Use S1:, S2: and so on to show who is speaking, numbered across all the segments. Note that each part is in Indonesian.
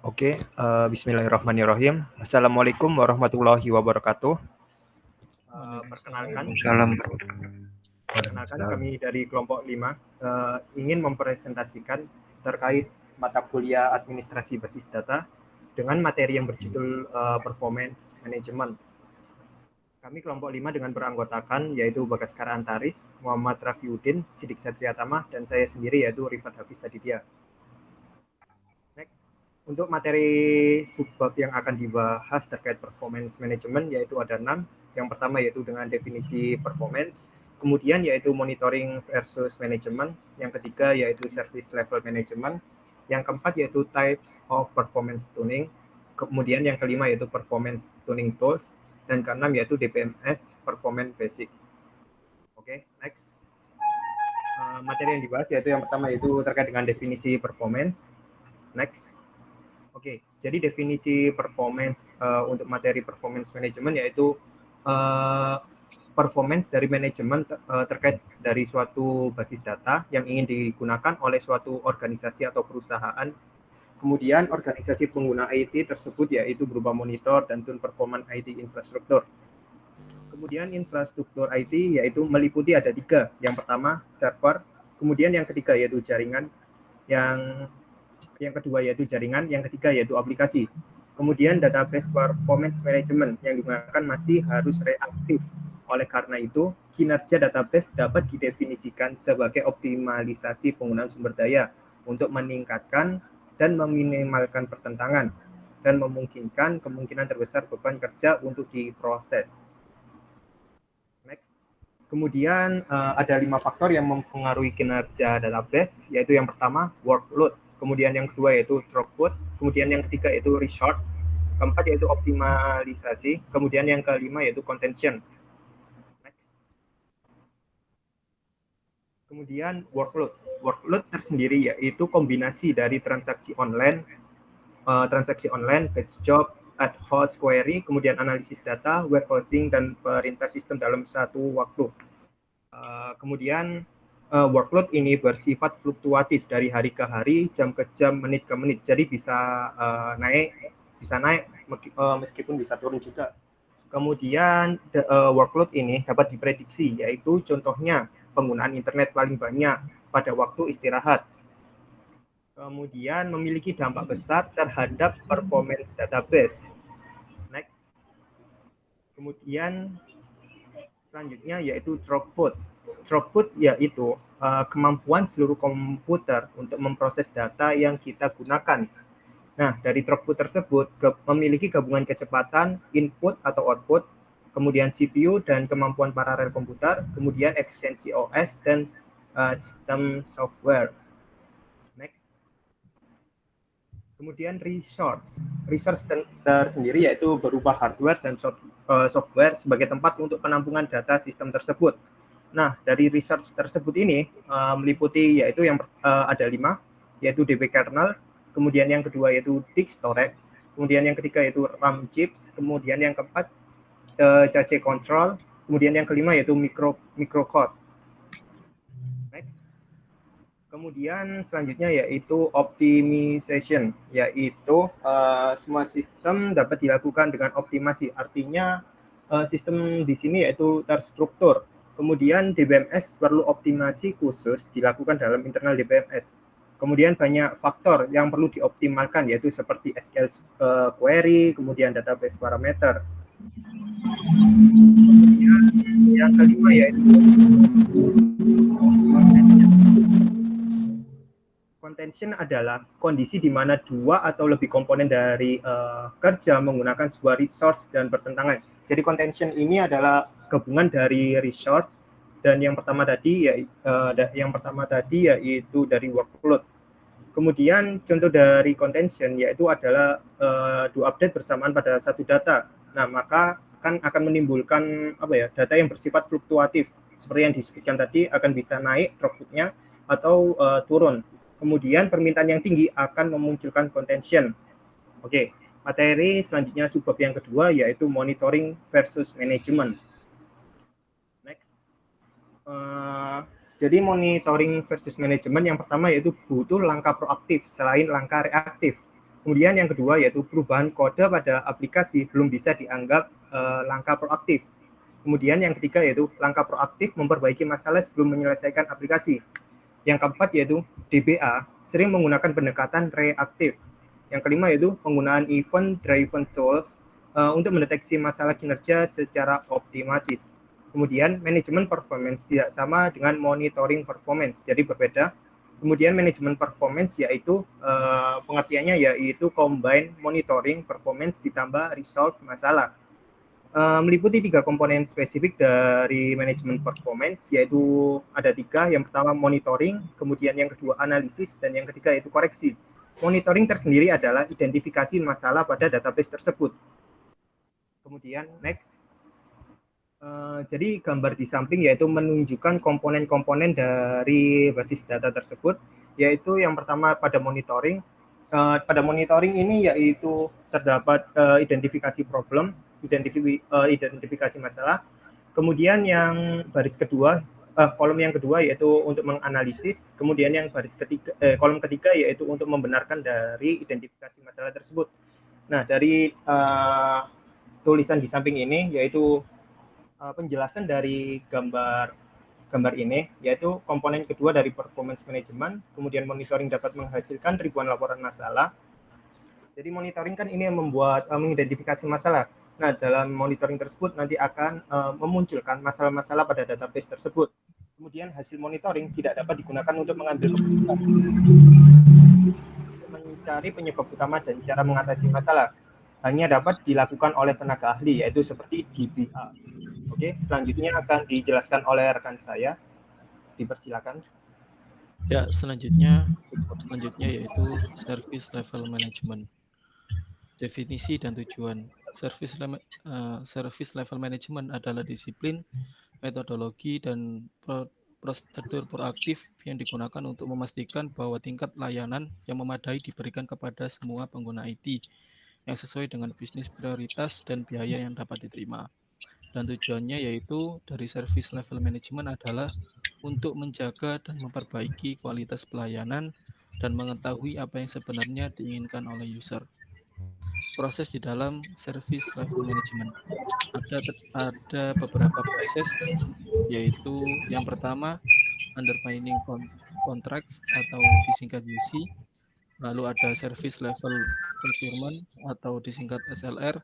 S1: Oke, bismillahirrahmanirrahim. Assalamualaikum warahmatullahi wabarakatuh. Perkenalkan,
S2: Salam.
S1: kami dari kelompok 5 ingin mempresentasikan terkait mata kuliah administrasi basis data dengan materi yang berjudul performance management. Kami kelompok 5 dengan beranggotakan yaitu Bagaskara Antaris, Muhammad Rafiuddin, Sidik Satriatama, dan saya sendiri yaitu Rifat Hafiz Aditya. Next. Untuk materi subbab yang akan dibahas terkait performance management yaitu ada 6. Yang pertama yaitu dengan definisi performance, kemudian yaitu monitoring versus management, yang ketiga yaitu service level management, yang keempat yaitu types of performance tuning, kemudian yang kelima yaitu performance tuning tools, dan keenam yaitu DPMS performance basic. Oke, next. Materi yang dibahas yaitu yang pertama yaitu terkait dengan definisi performance. Next. Oke, jadi definisi performance untuk materi performance management yaitu performance dari manajemen terkait dari suatu basis data yang ingin digunakan oleh suatu organisasi atau perusahaan. Kemudian organisasi pengguna IT tersebut yaitu berupa monitor dan tune performance IT infrastruktur. Kemudian infrastruktur IT yaitu meliputi ada 3. Yang pertama server, kemudian yang ketiga yaitu jaringan, yang kedua yaitu jaringan, yang ketiga yaitu aplikasi. Kemudian database performance management yang digunakan masih harus reaktif. Oleh karena itu, kinerja database dapat didefinisikan sebagai optimalisasi penggunaan sumber daya untuk meningkatkan dan meminimalkan pertentangan dan memungkinkan kemungkinan terbesar beban kerja untuk diproses. Next. Kemudian ada 5 faktor yang mempengaruhi kinerja database, yaitu yang pertama workload, kemudian yang kedua yaitu throughput, kemudian yang ketiga yaitu resource, keempat yaitu optimalisasi, kemudian yang kelima yaitu contention. Next. Kemudian workload tersendiri yaitu kombinasi dari transaksi online, batch job, ad hoc query, kemudian analisis data, warehousing, dan perintah sistem dalam satu waktu. Kemudian workload ini bersifat fluktuatif dari hari ke hari, jam ke jam, menit ke menit. Jadi bisa naik meskipun bisa turun juga. Kemudian workload ini dapat diprediksi, yaitu contohnya penggunaan internet paling banyak pada waktu istirahat. Kemudian memiliki dampak besar terhadap performance database. Next. Kemudian selanjutnya yaitu throughput. Throughput yaitu kemampuan seluruh komputer untuk memproses data yang kita gunakan. Nah, dari throughput tersebut memiliki gabungan kecepatan input atau output, kemudian CPU dan kemampuan paralel komputer, kemudian efisiensi OS dan sistem software. Next. Kemudian resource tersendiri yaitu berupa hardware dan software sebagai tempat untuk penampungan data sistem tersebut. Nah, dari resource tersebut ini meliputi yaitu yang ada 5, yaitu DB kernel, kemudian yang kedua yaitu disk storage, kemudian yang ketiga yaitu RAM chips, kemudian yang keempat CC control, kemudian yang kelima yaitu microcode. Next. Kemudian selanjutnya yaitu optimization, yaitu semua sistem dapat dilakukan dengan optimasi. Artinya sistem di sini yaitu terstruktur. Kemudian DBMS perlu optimasi khusus dilakukan dalam internal DBMS. Kemudian banyak faktor yang perlu dioptimalkan yaitu seperti SQL query, kemudian database parameter. Kemudian yang kelima yaitu contention adalah kondisi di mana 2 atau lebih komponen dari kerja menggunakan sebuah resource dan bertentangan. Jadi contention ini adalah gabungan dari resource dan yang pertama tadi yaitu dari workload. Kemudian contoh dari contention yaitu adalah do update bersamaan pada satu data. Nah, maka akan menimbulkan data yang bersifat fluktuatif. Seperti yang disebutkan tadi, akan bisa naik throughputnya atau turun. Kemudian permintaan yang tinggi akan memunculkan contention. Oke, materi selanjutnya subbab yang kedua yaitu monitoring versus management. Next. Jadi monitoring versus manajemen yang pertama yaitu butuh langkah proaktif selain langkah reaktif. Kemudian yang kedua yaitu perubahan kode pada aplikasi belum bisa dianggap langkah proaktif. Kemudian yang ketiga yaitu langkah proaktif memperbaiki masalah sebelum menyelesaikan aplikasi. Yang keempat yaitu DBA sering menggunakan pendekatan reaktif. Yang kelima yaitu penggunaan event driven tools untuk mendeteksi masalah kinerja secara optimatis. Kemudian manajemen performance tidak sama dengan monitoring performance, jadi berbeda. Kemudian manajemen performance yaitu pengertiannya yaitu combine monitoring performance ditambah resolve masalah. Meliputi 3 komponen spesifik dari manajemen performance, yaitu ada 3. Yang pertama monitoring, kemudian yang kedua analisis, dan yang ketiga yaitu koreksi. Monitoring tersendiri adalah identifikasi masalah pada database tersebut. Kemudian next. Jadi gambar di samping yaitu menunjukkan komponen-komponen dari basis data tersebut, yaitu yang pertama pada monitoring. Pada monitoring ini yaitu terdapat identifikasi problem, identifikasi masalah. Kemudian yang baris kedua, kolom yang kedua yaitu untuk menganalisis. Kemudian yang baris ketiga, kolom ketiga yaitu untuk membenarkan dari identifikasi masalah tersebut. Nah, dari tulisan di samping ini yaitu penjelasan dari gambar ini, yaitu komponen kedua dari performance management, kemudian monitoring dapat menghasilkan ribuan laporan masalah. Jadi monitoring kan ini yang membuat mengidentifikasi masalah. Nah, dalam monitoring tersebut nanti akan memunculkan masalah-masalah pada database tersebut. Kemudian hasil monitoring tidak dapat digunakan untuk mengambil keputusan, mencari penyebab utama dan cara mengatasi masalah. Hanya dapat dilakukan oleh tenaga ahli, yaitu seperti DBA. Oke, selanjutnya akan dijelaskan oleh rekan saya. Dipersilakan.
S2: Ya, selanjutnya yaitu service level management. Definisi dan tujuan. Service level management adalah disiplin, metodologi, dan prosedur proaktif yang digunakan untuk memastikan bahwa tingkat layanan yang memadai diberikan kepada semua pengguna IT yang sesuai dengan bisnis prioritas dan biaya yang dapat diterima. Dan tujuannya yaitu dari service level management adalah untuk menjaga dan memperbaiki kualitas pelayanan dan mengetahui apa yang sebenarnya diinginkan oleh user. Proses di dalam service level management. Ada beberapa proses, yaitu yang pertama underpinning contracts atau disingkat UC, lalu ada service level procurement atau disingkat SLR,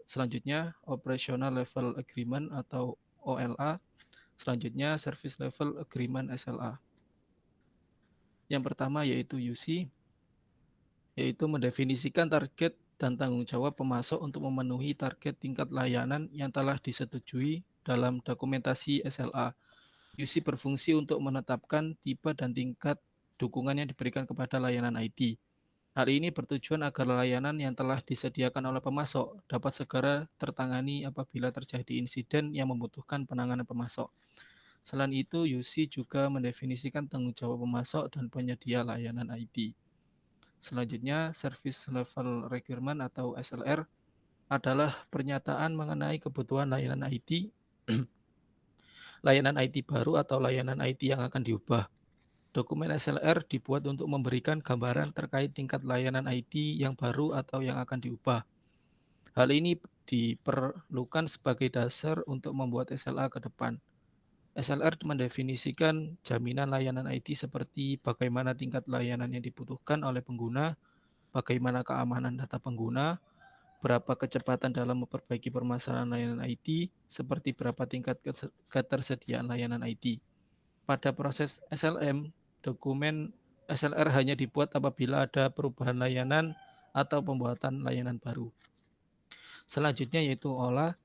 S2: selanjutnya operational level agreement atau OLA, selanjutnya service level agreement SLA. Yang pertama yaitu UC, yaitu mendefinisikan target dan tanggung jawab pemasok untuk memenuhi target tingkat layanan yang telah disetujui dalam dokumentasi SLA. UC berfungsi untuk menetapkan tipe dan tingkat dukungan yang diberikan kepada layanan IT. Hal ini bertujuan agar layanan yang telah disediakan oleh pemasok dapat segera tertangani apabila terjadi insiden yang membutuhkan penanganan pemasok. Selain itu, UC juga mendefinisikan tanggung jawab pemasok dan penyedia layanan IT. Selanjutnya, Service Level Requirement atau SLR adalah pernyataan mengenai kebutuhan layanan IT, layanan IT baru atau layanan IT yang akan diubah. Dokumen SLR dibuat untuk memberikan gambaran terkait tingkat layanan IT yang baru atau yang akan diubah. Hal ini diperlukan sebagai dasar untuk membuat SLA ke depan. SLR mendefinisikan jaminan layanan IT seperti bagaimana tingkat layanan yang dibutuhkan oleh pengguna, bagaimana keamanan data pengguna, berapa kecepatan dalam memperbaiki permasalahan layanan IT, seperti berapa tingkat ketersediaan layanan IT. Pada proses SLM, dokumen SLR hanya dibuat apabila ada perubahan layanan atau pembuatan layanan baru. Selanjutnya yaitu OLA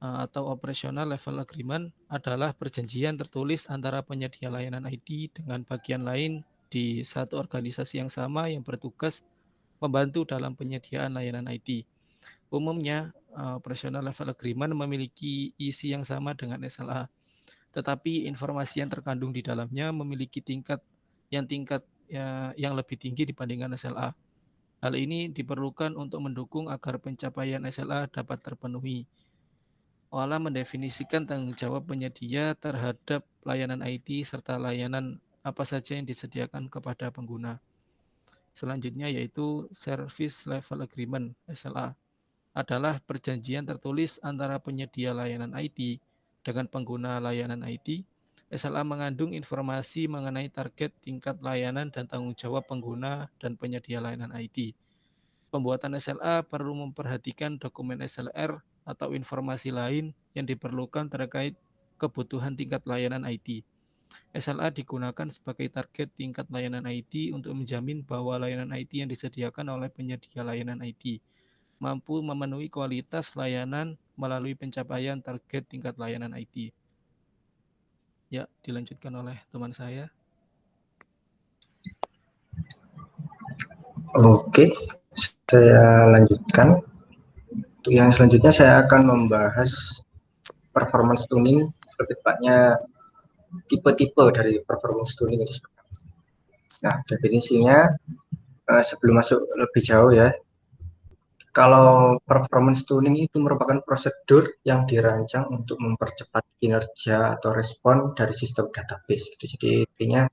S2: atau Operational Level Agreement adalah perjanjian tertulis antara penyedia layanan IT dengan bagian lain di satu organisasi yang sama yang bertugas membantu dalam penyediaan layanan IT. Umumnya, Operational Level Agreement memiliki isi yang sama dengan SLA, tetapi informasi yang terkandung di dalamnya memiliki tingkat yang lebih tinggi dibandingkan SLA. Hal ini diperlukan untuk mendukung agar pencapaian SLA dapat terpenuhi. OALA mendefinisikan tanggung jawab penyedia terhadap layanan IT serta layanan apa saja yang disediakan kepada pengguna. Selanjutnya yaitu Service Level Agreement (SLA) adalah perjanjian tertulis antara penyedia layanan IT dengan pengguna layanan IT. SLA mengandung informasi mengenai target, tingkat layanan, dan tanggung jawab pengguna dan penyedia layanan IT. Pembuatan SLA perlu memperhatikan dokumen SLR atau informasi lain yang diperlukan terkait kebutuhan tingkat layanan IT. SLA digunakan sebagai target tingkat layanan IT untuk menjamin bahwa layanan IT yang disediakan oleh penyedia layanan IT mampu memenuhi kualitas layanan melalui pencapaian target tingkat layanan IT. Ya, dilanjutkan oleh teman saya.
S3: Oke, saya lanjutkan. Untuk yang selanjutnya saya akan membahas performance tuning, lebih tepatnya tipe-tipe dari performance tuning itu. Nah, definisinya sebelum masuk lebih jauh ya, kalau performance tuning itu merupakan prosedur yang dirancang untuk mempercepat kinerja atau respon dari sistem database. Gitu. Jadi intinya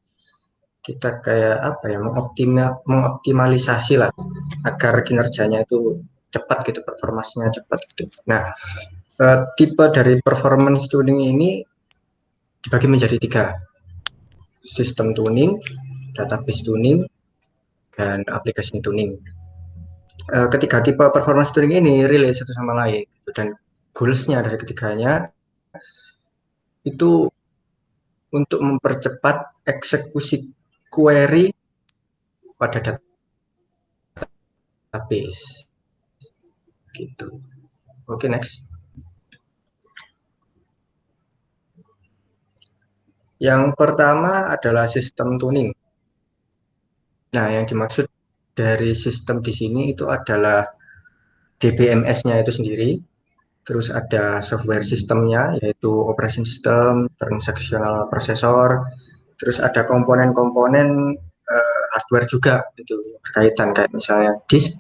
S3: kita kayak apa ya, mengoptimalisasi lah agar kinerjanya itu cepat gitu, performanya cepat gitu. Nah, tipe dari performance tuning ini dibagi menjadi 3, sistem tuning, database tuning, dan aplikasi tuning. Ketiga tipe performance tuning ini relate satu sama lain gitu, dan goals-nya dari ketiganya itu untuk mempercepat eksekusi query pada database gitu. Oke, next. Yang pertama adalah sistem tuning. Nah, yang dimaksud dari sistem di sini itu adalah DBMS-nya itu sendiri, terus ada software sistemnya yaitu operation system, transactional processor, terus ada komponen-komponen hardware juga itu berkaitan kayak misalnya disk,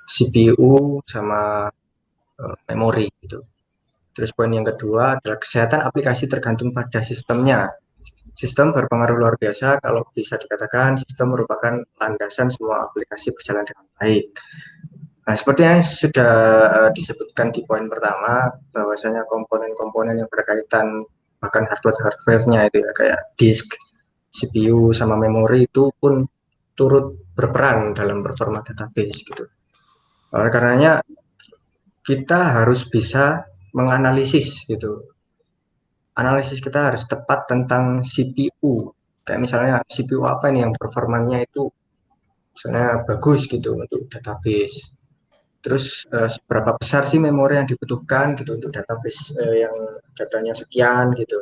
S3: CPU sama memori gitu. Terus poin yang kedua adalah kesehatan aplikasi tergantung pada sistemnya. Sistem berpengaruh luar biasa, kalau bisa dikatakan sistem merupakan landasan semua aplikasi berjalan dengan baik. Nah, seperti yang sudah disebutkan di poin pertama, bahwasanya komponen-komponen yang berkaitan bahkan hardware-nya itu ya, kayak disk, CPU, sama memori itu pun turut berperan dalam performa database gitu. Oleh karenanya kita harus bisa menganalisis gitu. Analisis kita harus tepat tentang CPU. Kayak misalnya CPU apa nih yang performanya itu misalnya bagus gitu untuk database. Terus seberapa besar sih memori yang dibutuhkan gitu untuk database yang datanya sekian gitu.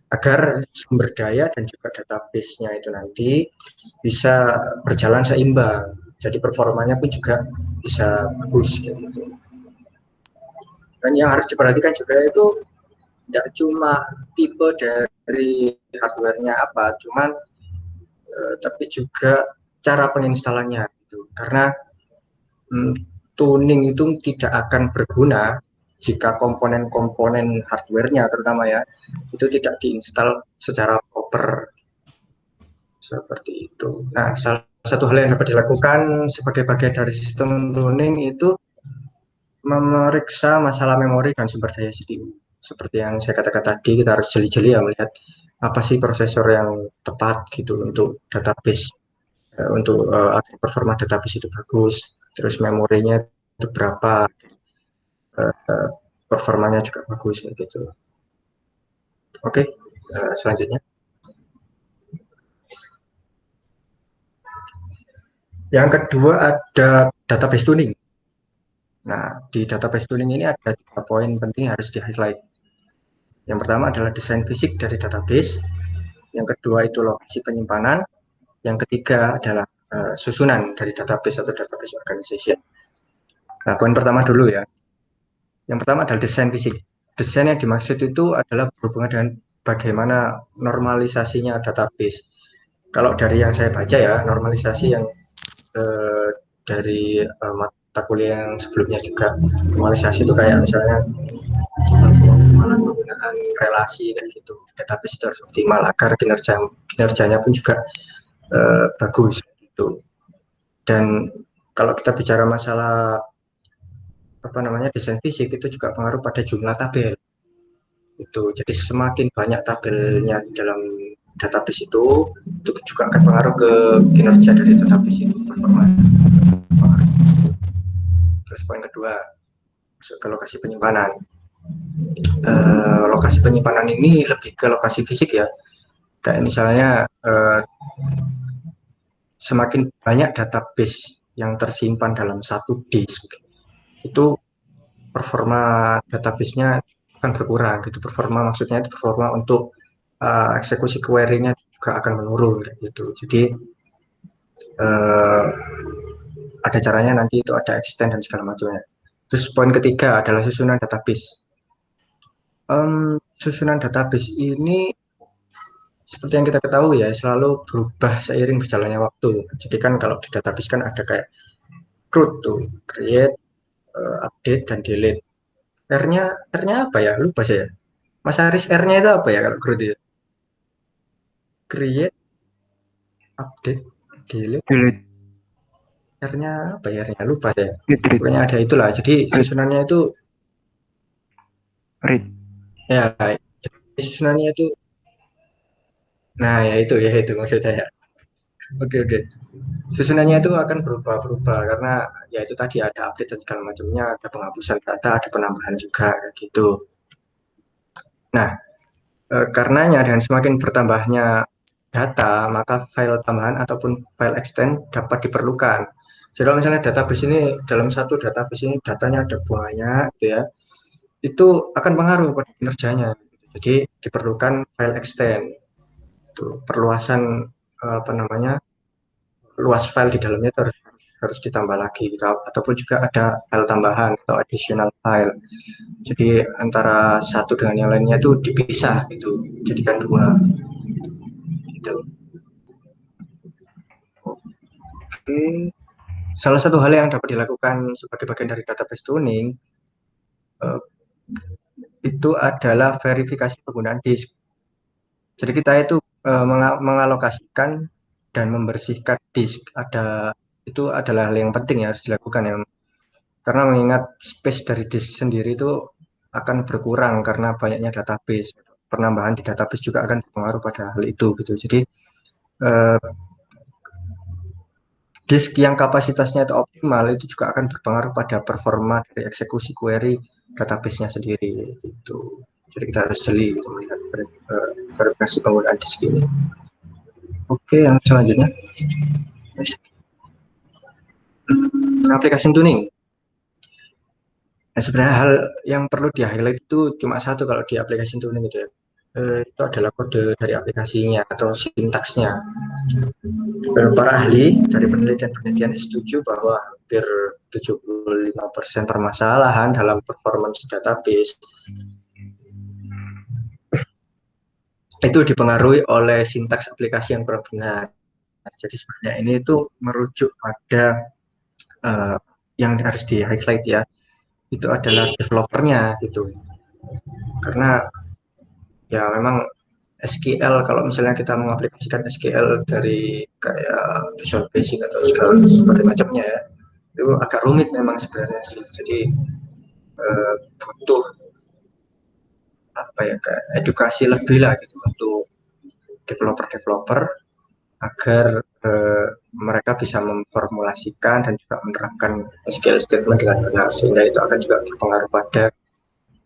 S3: Agar sumber daya dan juga database-nya itu nanti bisa berjalan seimbang. Jadi performanya pun juga bisa bagus gitu. Dan yang harus diperhatikan juga itu tidak cuma tipe dari hardware-nya apa, cuman tapi juga cara penginstalannya gitu. Karena tuning itu tidak akan berguna jika komponen-komponen hardware-nya terutama ya itu tidak diinstal secara proper seperti itu. Nah, salah satu hal yang dapat dilakukan sebagai bagian dari sistem tuning itu memeriksa masalah memori dan sumber daya CPU. Seperti yang saya katakan tadi, kita harus jeli-jeli ya melihat apa sih prosesor yang tepat gitu untuk database, untuk performa database itu bagus, terus memorinya itu berapa, performanya juga bagus gitu. Oke, selanjutnya. Yang kedua ada database tuning. Nah, di database tuning ini ada 3 poin penting yang harus di-highlight. Yang pertama adalah desain fisik dari database, yang kedua itu lokasi penyimpanan, yang ketiga adalah susunan dari database atau database organization. Nah, poin pertama dulu ya. Yang pertama adalah desain fisik. Desain yang dimaksud itu adalah berhubungan dengan bagaimana normalisasinya database. Kalau dari yang saya baca ya, normalisasi yang dari mata kuliah yang sebelumnya juga, normalisasi itu kayak misalnya relasi kayak gitu. Database itu harus optimal agar kinerjanya pun juga bagus gitu. Dan kalau kita bicara masalah desain fisik itu juga pengaruh pada jumlah tabel itu. Jadi semakin banyak tabelnya dalam database itu juga akan pengaruh ke kinerja dari database itu, performa. Terus poin kedua, masuk ke lokasi penyimpanan. Lokasi penyimpanan ini lebih ke lokasi fisik ya, kayak misalnya semakin banyak database yang tersimpan dalam satu disk, itu performa database-nya akan berkurang gitu. Performa maksudnya itu performa untuk eksekusi query-nya juga akan menurun kayak gitu. Jadi ada caranya nanti itu ada extend dan segala macamnya. Terus poin ketiga adalah susunan database. Susunan database ini seperti yang kita ketahui ya selalu berubah seiring berjalannya waktu. Jadi kan kalau di database kan ada kayak root tuh, create, update dan delete. R-nya apa ya? Lupa saya. Mas Aris R-nya itu apa ya kalau root itu? Create, update, delete. R-nya apa ya? R-nya lupa saya. Pokoknya ada itulah. Jadi susunannya itu
S4: read.
S3: Ya, susunannya itu. Nah, ya itu maksud saya. Oke. Susunannya itu akan berubah karena ya itu tadi ada update dan segala macamnya, ada penghapusan data, ada penambahan juga kayak gitu. Nah, karenanya dengan semakin bertambahnya data, maka file tambahan ataupun file extend dapat diperlukan. Jadi kalau misalnya database ini dalam satu database ini datanya ada banyak gitu ya, itu akan pengaruh pada kinerjanya. Jadi diperlukan file extend, itu perluasan luas file di dalamnya itu harus ditambah lagi gitu. Ataupun juga ada file tambahan atau additional file. Jadi antara satu dengan yang lainnya itu dipisah gitu, jadikan dua gitu. Oke. Salah satu hal yang dapat dilakukan sebagai bagian dari database tuning itu adalah verifikasi penggunaan disk. Jadi kita itu mengalokasikan dan membersihkan disk. Itu adalah hal yang penting ya, harus dilakukan ya. Karena mengingat space dari disk sendiri itu akan berkurang karena banyaknya database. Penambahan di database juga akan berpengaruh pada hal itu gitu. Jadi disk yang kapasitasnya itu optimal itu juga akan berpengaruh pada performa dari eksekusi query database-nya sendiri gitu. Jadi kita harus jeli gitu, melihat verifikasi penggunaan disk ini. Oke, yang selanjutnya aplikasi tuning. Nah, sebenarnya hal yang perlu di-highlight itu cuma satu kalau di aplikasi tuning gitu ya. Itu adalah kode dari aplikasinya atau sintaksnya. Para ahli dari penelitian setuju bahwa hampir 75% permasalahan dalam performance database itu dipengaruhi oleh sintaks aplikasi yang kurang benar. Jadi sebenarnya ini itu merujuk pada yang harus di-highlight ya, itu adalah developernya gitu. Karena ya memang SQL, kalau misalnya kita mengaplikasikan SQL dari kayak Visual Basic atau segala seperti macamnya ya, itu agak rumit memang sebenarnya sih. Jadi butuh kayak edukasi lebih lah gitu untuk developer agar mereka bisa memformulasikan dan juga menerapkan SQL statement dengan benar, sehingga itu akan juga berpengaruh pada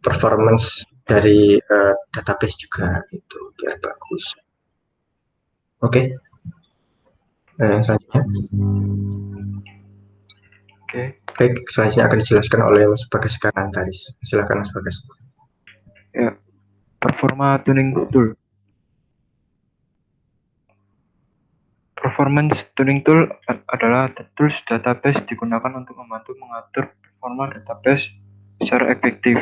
S3: performance dari database juga gitu, biar bagus. Oke. Selanjutnya. Baik, selanjutnya akan dijelaskan oleh Mas Bagas Karantaris. Silakan Mas Bagas.
S4: Ya, performa tuning tool. Performance tuning tool adalah tools database digunakan untuk membantu mengatur performa database secara efektif.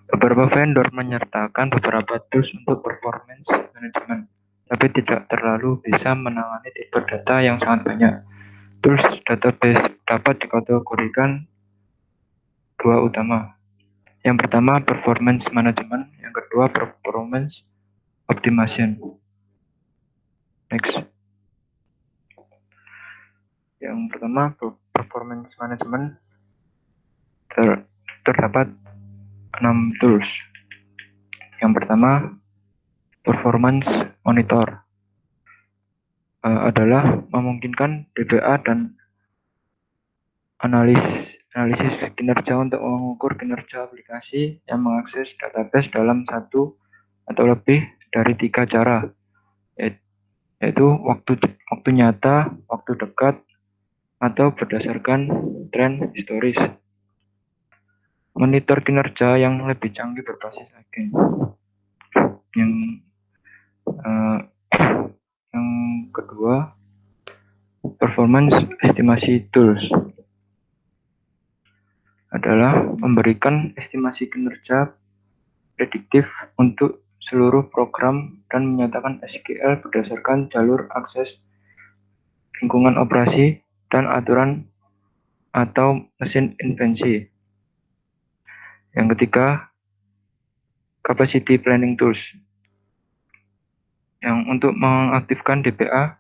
S4: Beberapa vendor menyertakan beberapa tools untuk performance management, tapi tidak terlalu bisa menangani tipe data yang sangat banyak. Tools database dapat dikategorikan dua utama. Yang pertama, performance management, kedua, performance optimization. Next. Yang pertama, performance management. Terdapat 6 tools. Yang pertama, performance monitor. Adalah memungkinkan DBA dan analisis kinerja untuk mengukur kinerja aplikasi yang mengakses database dalam satu atau lebih dari 3 cara, yaitu waktu nyata, waktu dekat, atau berdasarkan tren historis. Monitor kinerja yang lebih canggih berbasis agen. Yang kedua, performance estimasi tools adalah memberikan estimasi kinerja prediktif untuk seluruh program dan menyatakan SQL berdasarkan jalur akses, lingkungan operasi, dan aturan atau mesin invensi. Yang ketiga, capacity planning tools, yang untuk mengaktifkan DBA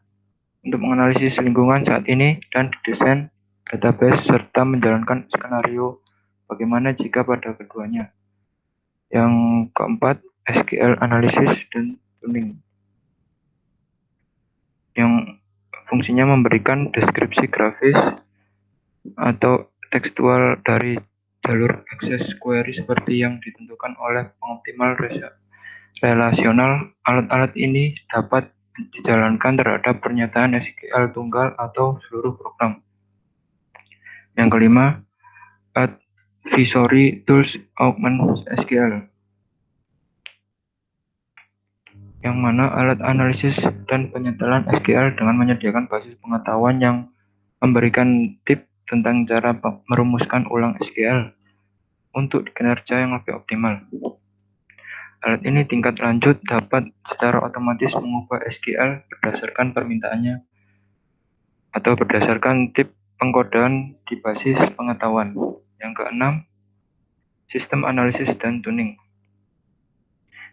S4: untuk menganalisis lingkungan saat ini dan desain database serta menjalankan skenario bagaimana jika pada keduanya. Yang keempat, SQL analysis dan tuning, yang fungsinya memberikan deskripsi grafis atau tekstual dari jalur akses query seperti yang ditentukan oleh pengoptimal relasional. Alat-alat ini dapat dijalankan terhadap pernyataan SQL tunggal atau seluruh program. Yang kelima, advisory tools augment SQL, yang mana alat analisis dan penyetelan SQL dengan menyediakan basis pengetahuan yang memberikan tips tentang cara merumuskan ulang SQL untuk kinerja yang lebih optimal. Alat ini tingkat lanjut dapat secara otomatis mengubah SQL berdasarkan permintaannya atau berdasarkan tips pengkodean di basis pengetahuan. Yang keenam, sistem analisis dan tuning,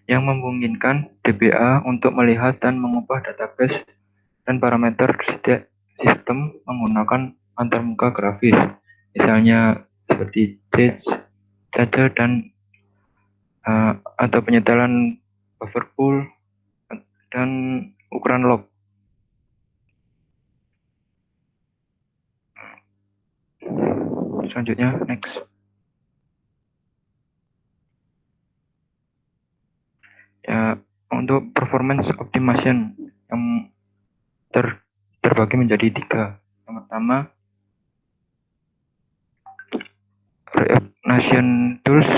S4: yang memungkinkan DBA untuk melihat dan mengubah database dan parameter sistem menggunakan antarmuka grafis, misalnya seperti cache dan atau penyetelan buffer pool dan ukuran log. Selanjutnya, next. Ya, untuk performance optimization yang terbagi menjadi 3. Yang pertama, Reignite tools,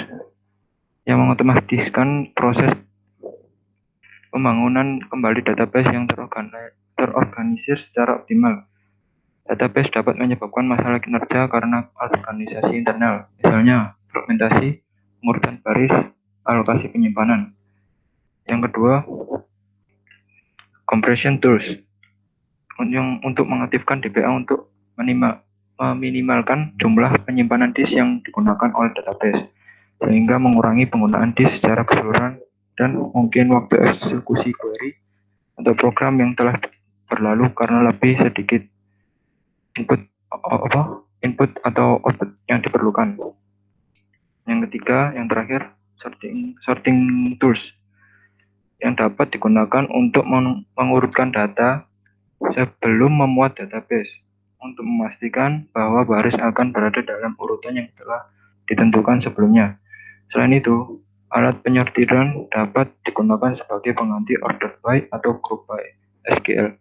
S4: yang mengotomatiskan proses pembangunan kembali database yang terorganisir secara optimal. Database dapat menyebabkan masalah kinerja karena organisasi internal, misalnya fragmentasi, pengurutan baris, alokasi penyimpanan. Yang kedua, compression tools, yang untuk mengaktifkan DBA untuk meminimalkan jumlah penyimpanan disk yang digunakan oleh database, sehingga mengurangi penggunaan disk secara keseluruhan dan mungkin waktu eksekusi query atau program yang telah berlalu karena lebih sedikit input atau output yang diperlukan. Yang ketiga, yang terakhir, sorting tools, yang dapat digunakan untuk mengurutkan data sebelum memuat database untuk memastikan bahwa baris akan berada dalam urutan yang telah ditentukan sebelumnya. Selain itu, alat penyortiran dapat digunakan sebagai pengganti order by atau group by SQL.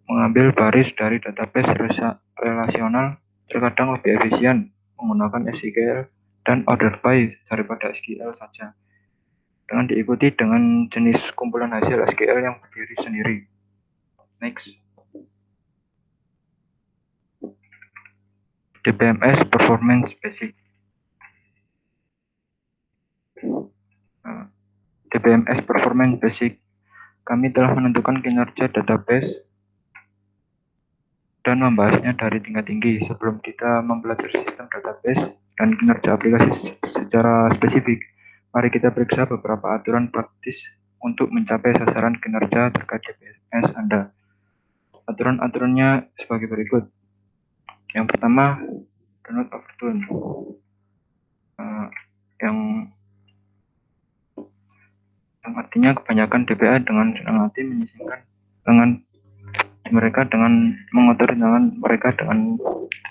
S4: Mengambil baris dari database relasional terkadang lebih efisien menggunakan SQL dan order by daripada SQL saja, dengan diikuti dengan jenis kumpulan hasil SQL yang berdiri sendiri. Next. DBMS Performance Basic. DBMS Performance Basic, kami telah menentukan kinerja database dan membahasnya dari tingkat tinggi. Sebelum kita mempelajari sistem database dan kinerja aplikasi secara spesifik, Mari kita periksa beberapa aturan praktis untuk mencapai sasaran kinerja terkait DBMS Anda. Aturan-aturannya sebagai berikut. Yang pertama, do not overturn. Yang artinya kebanyakan DPA dengan senang hati menyisingkan dengan mereka dengan mengotori tangan mereka dengan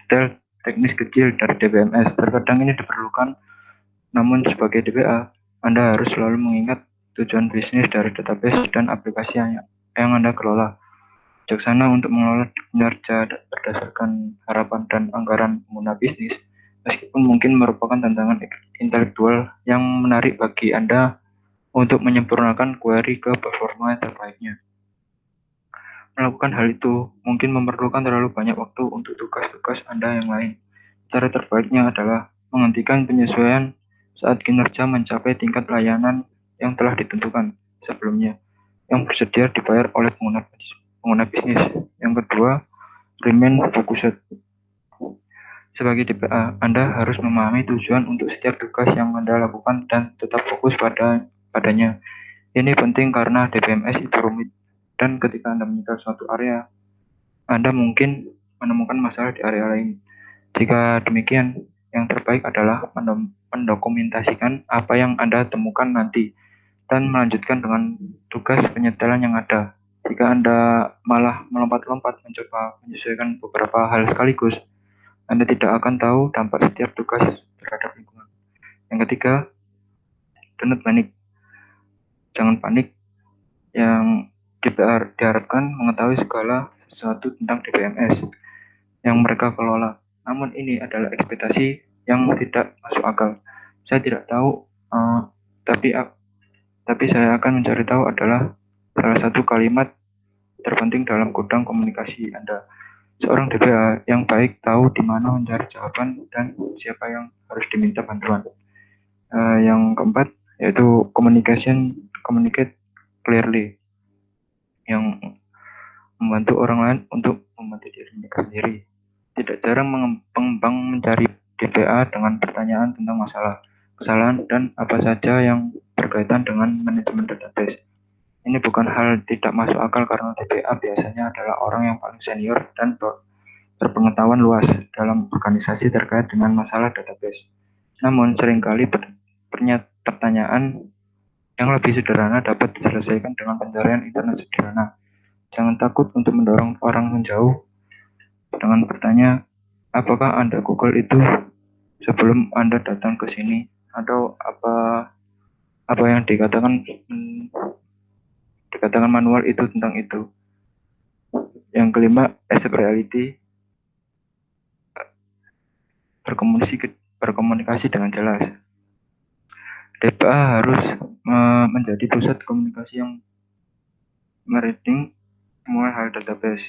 S4: detail teknis kecil dari DBMS. Terkadang ini diperlukan, namun sebagai DPA, Anda harus selalu mengingat tujuan bisnis dari database dan aplikasi yang Anda kelola. Bijaksana untuk mengelola kinerja berdasarkan harapan dan anggaran pengguna bisnis, meskipun mungkin merupakan tantangan intelektual yang menarik bagi Anda untuk menyempurnakan query ke performa terbaiknya. Melakukan hal itu mungkin memerlukan terlalu banyak waktu untuk tugas-tugas Anda yang lain. Cara terbaiknya adalah menghentikan penyesuaian saat kinerja mencapai tingkat layanan yang telah ditentukan sebelumnya, yang bersedia dibayar oleh pengguna bisnis. Yang kedua, remain focused. Sebagai DPA, Anda harus memahami tujuan untuk setiap tugas yang Anda lakukan dan tetap fokus padanya. Ini penting karena DBMS itu rumit, dan ketika Anda menyetel suatu area, Anda mungkin menemukan masalah di area lain. Jika demikian, yang terbaik adalah mendokumentasikan apa yang Anda temukan nanti dan melanjutkan dengan tugas penyetelan yang ada. Jika Anda malah melompat-lompat mencoba menyesuaikan beberapa hal sekaligus, Anda tidak akan tahu dampak setiap tugas terhadap lingkungan. Yang ketiga, do not panic. Jangan panik. Yang diharapkan mengetahui segala sesuatu tentang DBMS yang mereka kelola. Namun ini adalah ekspektasi yang tidak masuk akal. Saya tidak tahu, tapi saya akan mencari tahu adalah salah satu kalimat terpenting dalam gudang komunikasi Anda. Seorang DPA yang baik tahu di mana mencari jawaban dan siapa yang harus diminta bantuan. Yang keempat yaitu communicate clearly, yang membantu orang lain untuk membantu diri mereka sendiri. Tidak jarang pengembang mencari DPA dengan pertanyaan tentang masalah, kesalahan, dan apa saja yang berkaitan dengan manajemen database. Ini bukan hal tidak masuk akal karena DPA biasanya adalah orang yang paling senior dan berpengetahuan luas dalam organisasi terkait dengan masalah database. Namun seringkali pertanyaan yang lebih sederhana dapat diselesaikan dengan pencarian internet sederhana. Jangan takut untuk mendorong orang menjauh dengan bertanya, apakah Anda Google itu sebelum Anda datang ke sini, atau apa yang dikatakan manual itu tentang itu. Yang kelima, accept reality. Berkomunikasi dengan jelas. DPA harus menjadi pusat komunikasi yang mereading semua hal database.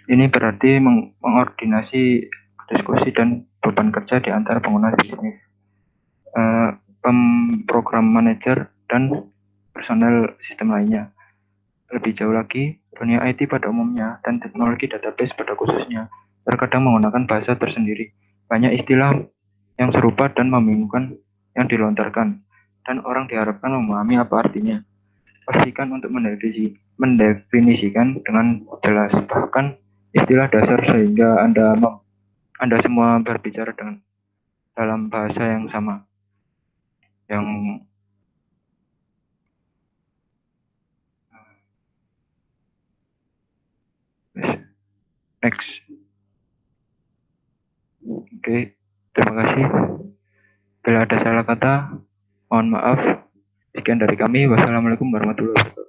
S4: Ini berarti mengordinasi diskusi dan beban kerja di antara pengguna bisnis, program manager, dan personel sistem lainnya. Lebih jauh lagi, dunia IT pada umumnya dan teknologi database pada khususnya terkadang menggunakan bahasa tersendiri. Banyak istilah yang serupa dan membingungkan yang dilontarkan, dan orang diharapkan memahami apa artinya. Pastikan untuk mendefinisikan dengan jelas, bahkan istilah dasar, sehingga Anda semua berbicara dalam bahasa yang sama. Yang next. Oke, terima kasih. Bila ada salah kata, mohon maaf. Sekian dari kami. Wassalamualaikum warahmatullahi wabarakatuh.